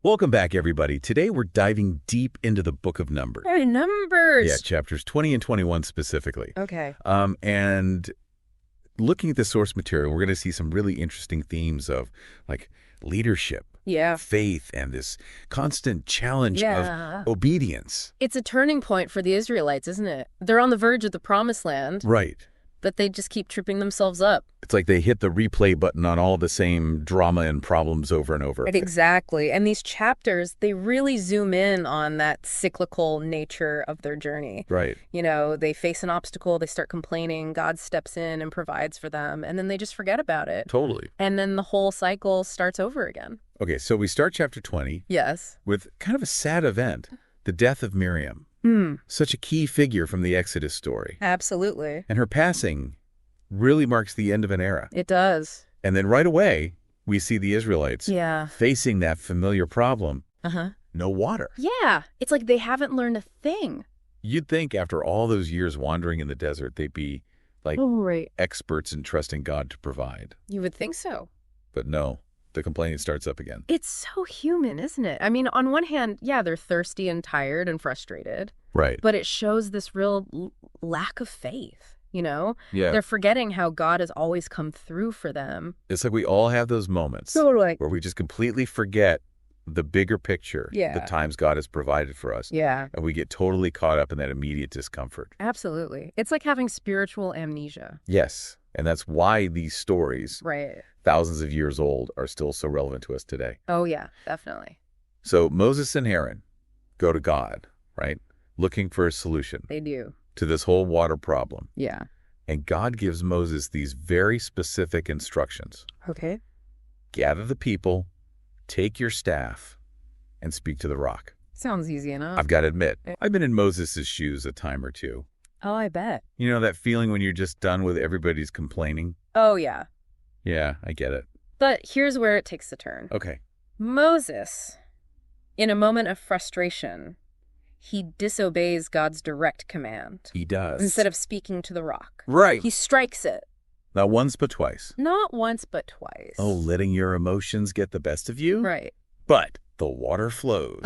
Welcome back, everybody. Today we're diving deep into the book of Numbers. Hey, numbers. Yeah, chapters 20 and 21 specifically. Okay. And looking at the source material, we're going to see some really interesting themes of like leadership, Yeah. faith, and this constant challenge Yeah. of obedience. It's a turning point for the Israelites, isn't it? They're on the verge of the promised land, Right. but they just keep tripping themselves up. It's like they hit the replay button on all the same drama and problems over and over. Right, exactly. And these chapters, they really zoom in on that cyclical nature of their journey. Right. You know, they face an obstacle, they start complaining, God steps in and provides for them, and then they just forget about it. Totally. And then the whole cycle starts over again. Okay, so we start chapter 20 Yes. with kind of a sad event, the death of Miriam. Such a key figure from the Exodus story. Absolutely. And her passing really marks the end of an era. It does. And then right away, we see the Israelites facing that familiar problem. No water. Yeah. It's like they haven't learned a thing. You'd think after all those years wandering in the desert, they'd be like experts in trusting God to provide. You would think so. But no, the complaining starts up again. It's so human, isn't it? I mean, on one hand, yeah, they're thirsty and tired and frustrated. Right. But it shows this real lack of faith, you know? Yeah. They're forgetting how God has always come through for them. It's like we all have those moments Totally. where we just completely forget the bigger picture, Yeah. the times God has provided for us. Yeah, And we get totally caught up in that immediate discomfort. absolutely. It's like having spiritual amnesia. Yes. And that's why these stories, Right. thousands of years old, are still so relevant to us today. Oh, yeah, definitely. So Moses and Aaron go to God, right? Looking for a solution They do. to this whole water problem. Yeah. And God gives Moses these very specific instructions. Okay. Gather the people, take your staff, and speak to the rock. Sounds easy enough. I've got to admit, I've been in Moses' shoes a time or two. Oh, I bet. You know that feeling when you're just done with everybody's complaining? Oh, yeah. Yeah, I get it. But here's where it takes a turn. Okay. Moses, in a moment of frustration, he disobeys God's direct command. He does. Instead of speaking to the rock. Right. He strikes it. Not once, but twice. Not once, but twice. Oh, letting your emotions get the best of you? Right. But the water flows.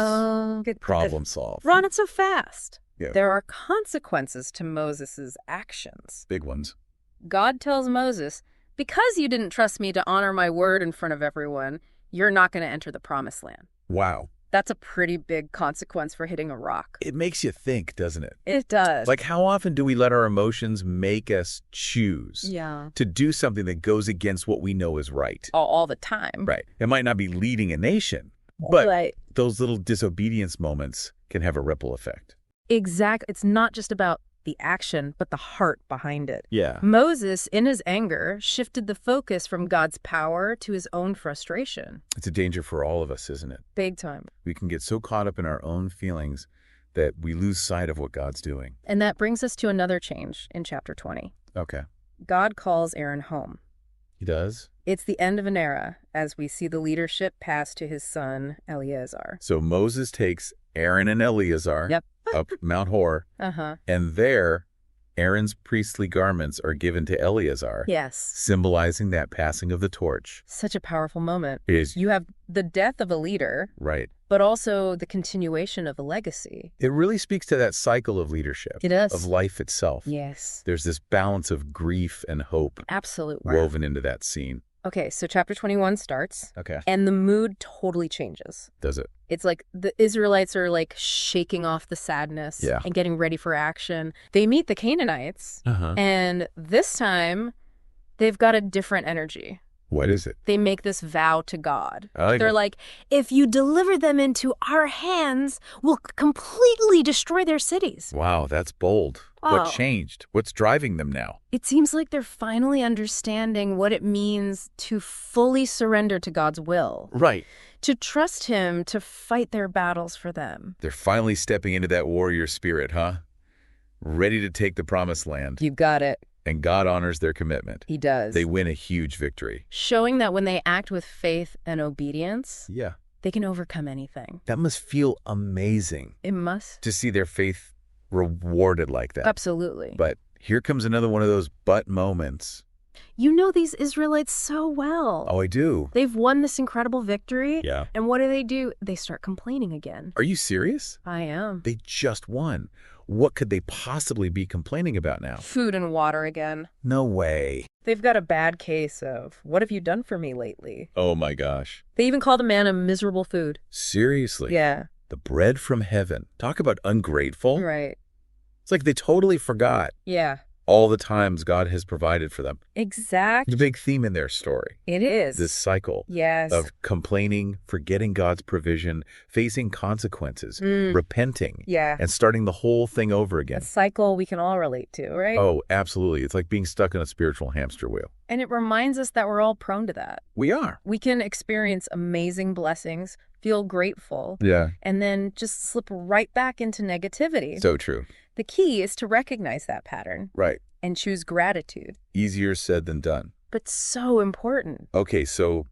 Problem solved. Ron, it's so fast. Yeah. There are consequences to Moses' actions. Big ones. God tells Moses, because you didn't trust me to honor my word in front of everyone, you're not going to enter the promised land. Wow. That's a pretty big consequence for hitting a rock. It makes you think, doesn't it? It does. Like, how often do we let our emotions make us choose Yeah. to do something that goes against what we know is right? All the time. Right. It might not be leading a nation, but Right. those little disobedience moments can have a ripple effect. Exactly. It's not just about the action, but the heart behind it. Yeah. Moses, in his anger, shifted the focus from God's power to his own frustration. It's a danger for all of us, isn't it? Big time. We can get so caught up in our own feelings that we lose sight of what God's doing. And that brings us to another change in chapter 20. Okay. God calls Aaron home. He does? It's the end of an era as we see the leadership pass to his son, Eleazar. So Moses takes Aaron and Eleazar Yep. up Mount Hor, Uh-huh. and there Aaron's priestly garments are given to Eleazar, Yes. symbolizing that passing of the torch. Such a powerful moment. It is You have the death of a leader, right. but also the continuation of a legacy. It really speaks to that cycle of leadership, It does. of life itself. Yes. There's this balance of grief and hope Absolutely. woven into that scene. Okay, so chapter 21 starts, Okay. and the mood totally changes. Does it? It's like the Israelites are like shaking off the sadness Yeah. and getting ready for action. They meet the Canaanites, Uh-huh. and this time they've got a different energy. What is it? They make this vow to God. I like They're it. like, if you deliver them into our hands, we'll completely destroy their cities. Wow, that's bold. Oh. What changed? What's driving them now? It seems like they're finally understanding what it means to fully surrender to God's will, Right. to trust him to fight their battles for them. They're finally stepping into that warrior spirit, huh? Ready to take the promised land. You got it. And God honors their commitment. He does. They win a huge victory. Showing that when they act with faith and obedience, Yeah. they can overcome anything. That must feel amazing It must. to see their faith rewarded like that. Absolutely. But here comes another one of those but moments. You know these Israelites so well. Oh, I do. They've won this incredible victory. Yeah. And what do? They start complaining again. Are you serious? I am. They just won. What could they possibly be complaining about now? Food and water again. No way. They've got a bad case of, what have you done for me lately? Oh my gosh. They even called a man a miserable food. Seriously? Yeah. The bread from heaven. Talk about ungrateful. Right. It's like they totally forgot Yeah. all the times God has provided for them. Exactly. The big theme in their story. It is. This cycle Yes. of complaining, forgetting God's provision, facing consequences, repenting, Yeah. and starting the whole thing over A again. cycle we can all relate to, right? Oh, absolutely. It's like being stuck in a spiritual hamster wheel. And it reminds us that we're all prone to that. We are. We can experience amazing blessings, feel grateful, Yeah. and then just slip right back into negativity. So true. The key is to recognize that pattern Right. and choose gratitude. Easier said than done. But so important. Okay, so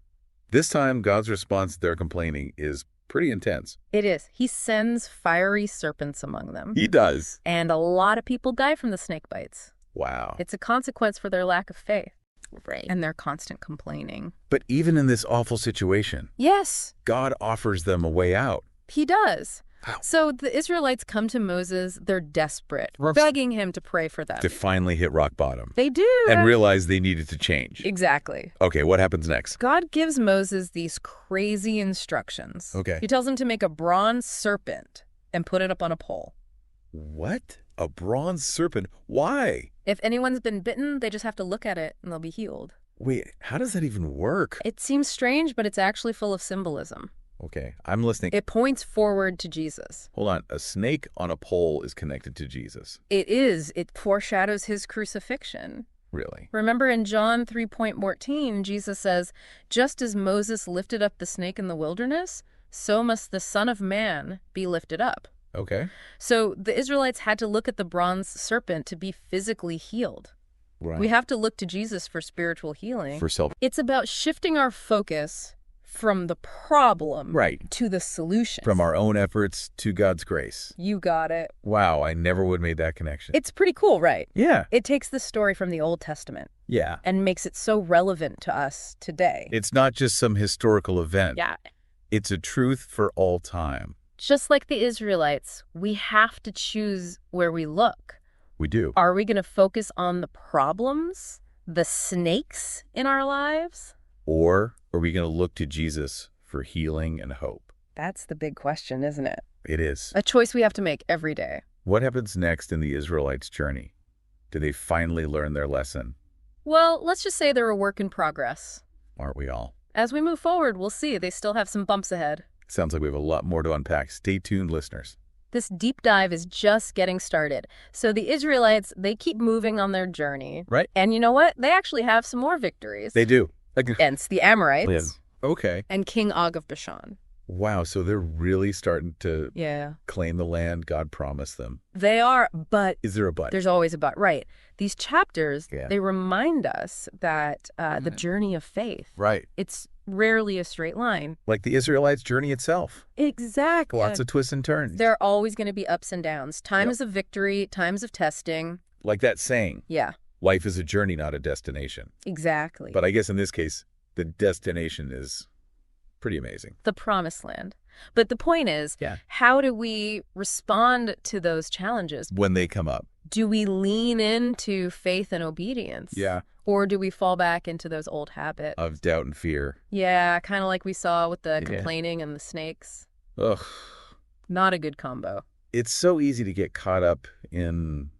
this time God's response to their complaining is pretty intense. It is. He sends fiery serpents among them. He does. And a lot of people die from the snake bites. Wow. It's a consequence for their lack of faith. Right. And their constant complaining. But even in this awful situation, Yes, God offers them a way out. he does. Wow. So the Israelites come to Moses. They're desperate, Rough. begging him to pray for them. To finally hit rock bottom They do. and realize they needed to change. Exactly. Okay, what happens next? God gives Moses these crazy instructions. Okay. He tells him to make a bronze serpent and put it up on a pole. What? A bronze serpent? Why? If anyone's been bitten, they just have to look at it and they'll be healed. Wait, how does that even work? It seems strange, but it's actually full of symbolism. Okay, I'm listening. It points forward to Jesus. Hold on. A snake on a pole is connected to Jesus. It is. It foreshadows his crucifixion. Really? Remember in John 3:14, Jesus says, "Just as Moses lifted up the snake in the wilderness, so must the Son of Man be lifted up." Okay. So the Israelites had to look at the bronze serpent to be physically healed. Right. We have to look to Jesus for spiritual healing. For self. It's about shifting our focus from the problem Right. to the solution. From our own efforts to God's grace. You got it. Wow, I never would have made that connection. It's pretty cool, right? Yeah. It takes the story from the Old Testament Yeah. and makes it so relevant to us today. It's not just some historical event. Yeah. It's a truth for all time. Just like the Israelites, we have to choose where we look. We do. Are we going to focus on the problems, the snakes in our lives? Or are we going to look to Jesus for healing and hope? That's the big question, isn't it? It is. A choice we have to make every day. What happens next in the Israelites' journey? Do they finally learn their lesson? Well, let's just say they're a work in progress. Aren't we all? As we move forward, we'll see. They still have some bumps ahead. Sounds like we have a lot more to unpack. Stay tuned, listeners. This deep dive is just getting started. So the Israelites, they keep moving on their journey. Right? And you know what? They actually have some more victories. They do. Hence the Amorites Okay. and King Og of Bashan. Wow, so they're really starting to Yeah. claim the land God promised them. They are, but Is there a but? there's always a but. Right. These chapters, Yeah. they remind us that the journey of faith, Right. it's rarely a straight line. Like the Israelites' journey itself. Exactly. Lots of twists and turns. There are always going to be ups and downs. Times Yep. of victory, times of testing. Like that saying, Yeah, life is a journey, not a destination. exactly. But I guess in this case, the destination is pretty amazing. The promised land. But the point is, Yeah. how do we respond to those challenges? When they come up. Do we lean into faith and obedience? Yeah. Or do we fall back into those old habits? Of doubt and fear. Yeah, kind of like we saw with the Yeah. complaining and the snakes. Ugh. Not a good combo. It's so easy to get caught up in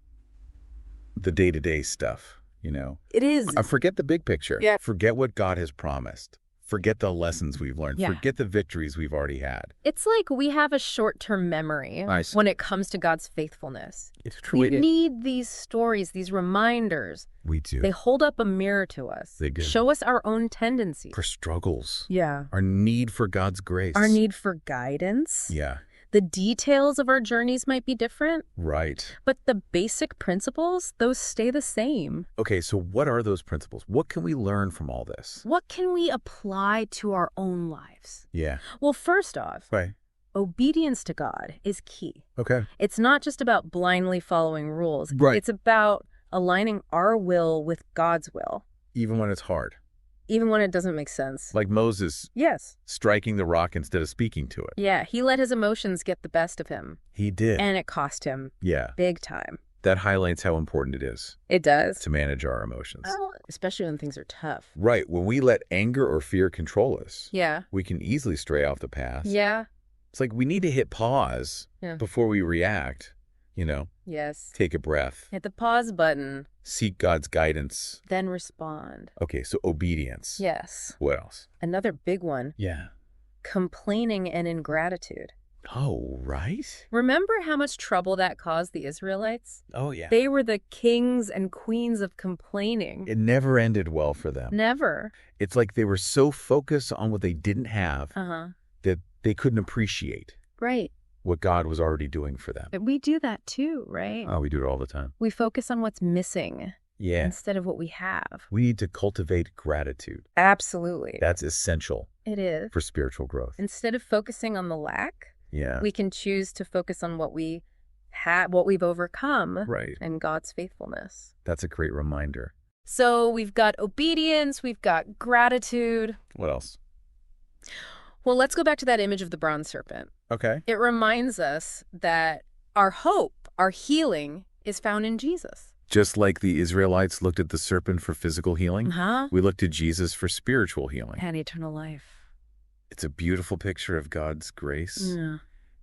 the day-to-day stuff, you know? It is. Forget the big picture. Yeah. Forget what God has promised. Forget the lessons we've learned. Yeah. Forget the victories we've already had. It's like we have a short-term memory Nice. when it comes to God's faithfulness. It's We need these stories, these reminders. We do. They hold up a mirror to us. They do. Show us our own tendencies. For struggles. Yeah. Our need for God's grace. Our need for guidance. Yeah. The details of our journeys might be different, Right. but the basic principles, those stay the same. Okay, so what are those principles? What can we learn from all this? What can we apply to our own lives? Yeah. Well, first off, Right. obedience to God is key. Okay. It's not just about blindly following rules. Right. It's about aligning our will with God's will. Even when it's hard. Even when it doesn't make sense. Like Moses Yes. striking the rock instead of speaking to it. Yeah, he let his emotions get the best of him. He did. And it cost him. Yeah. Big time. That highlights how important it is It does. to manage our emotions. Oh, especially when things are tough. Right. When we let anger or fear control us, Yeah. we can easily stray off the path. Yeah. It's like we need to hit pause before we react, Yes. take a breath, Hit the pause button. seek God's guidance. Then respond. Okay, so obedience. Yes. What else? Another big one. Yeah. Complaining and ingratitude. Oh, right? Remember how much trouble that caused the Israelites? Oh, yeah. They were the kings and queens of complaining. It never ended well for them. Never. It's like they were so focused on what they didn't have that they couldn't appreciate Right. what God was already doing for them. But we do that too, right? Oh, we do it all the time. We focus on what's missing Yeah. instead of what we have. We need to cultivate gratitude. Absolutely. That's essential It is. for spiritual growth. Instead of focusing on the lack, Yeah. we can choose to focus on what we have, what we've overcome, Right. and God's faithfulness. That's a great reminder. So we've got obedience, we've got gratitude. What else? Well, let's go back to that image of the bronze serpent. Okay. It reminds us that our hope, our healing, is found in Jesus. Just like the Israelites looked at the serpent for physical healing, Uh-huh. we look to Jesus for spiritual healing. And eternal life. It's a beautiful picture of God's grace Yeah.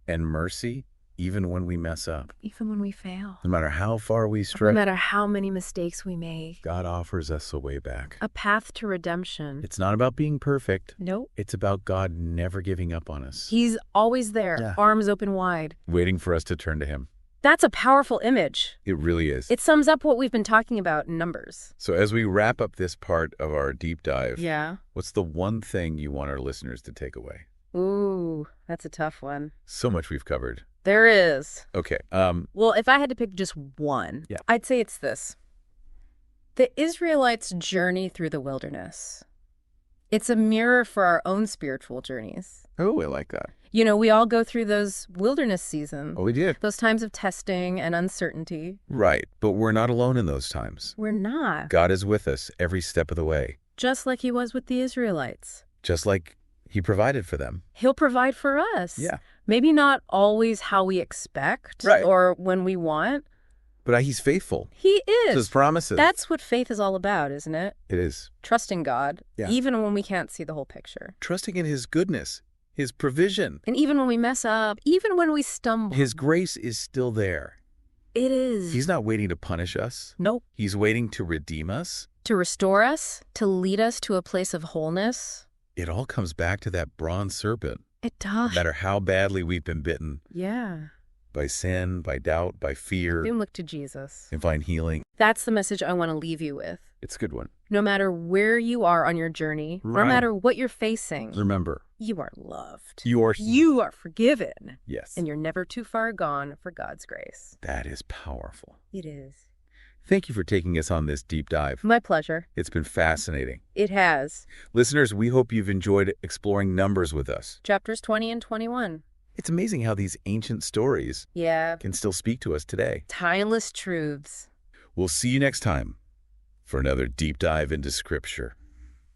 and mercy, even when we mess up. Even when we fail. No matter how far we No stray, matter how many mistakes we make. God offers us a way back. A path to redemption. It's not about being perfect. Nope. It's about God never giving up on us, He's always there, Yeah. arms open wide. waiting for us to turn to Him. That's a powerful image. It really is. It sums up what we've been talking about in Numbers. So as we wrap up this part of our deep dive, Yeah. what's the one thing you want our listeners to take away? Ooh, that's a tough one. So much we've covered. There is. Okay. Well, if I had to pick just one, Yeah. I'd say it's this. The Israelites' journey through the wilderness. It's a mirror for our own spiritual journeys. Oh, I like that. You know, we all go through those wilderness seasons, Oh, we did. those times of testing and uncertainty. Right. But we're not alone in those times. We're not. God is with us every step of the way, Just like he was with the Israelites. just like He provided for them. He'll provide for us. Yeah. Maybe not always how we expect Right. or when we want. But He's faithful He to His is. promises. That's what faith is all about, isn't it? It is. Trusting God, Yeah. even when we can't see the whole picture. Trusting in His goodness, His provision. And even when we mess up, even when we stumble. His grace is still there. It is. He's not waiting to punish us. Nope. He's waiting to redeem us. To restore us, to lead us to a place of wholeness. It all comes back to that bronze serpent. It No does. matter how badly we've been bitten Yeah. by sin, by doubt, by fear, Then look to Jesus. and find healing. That's the message I want to leave you with. It's a good one. No matter where you are on your journey, no Right. matter what you're facing, Remember, you are loved. you are. You are forgiven. Yes. And you're never too far gone for God's grace. That is powerful. It is. Thank you for taking us on this deep dive. My pleasure. It's been fascinating. It has. Listeners, we hope you've enjoyed exploring Numbers with us. Chapters 20 and 21. It's amazing how these ancient stories Yeah. can still speak to us today. Timeless truths. We'll see you next time for another deep dive into Scripture.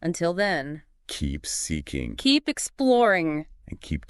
Until then, Keep seeking keep exploring. and keep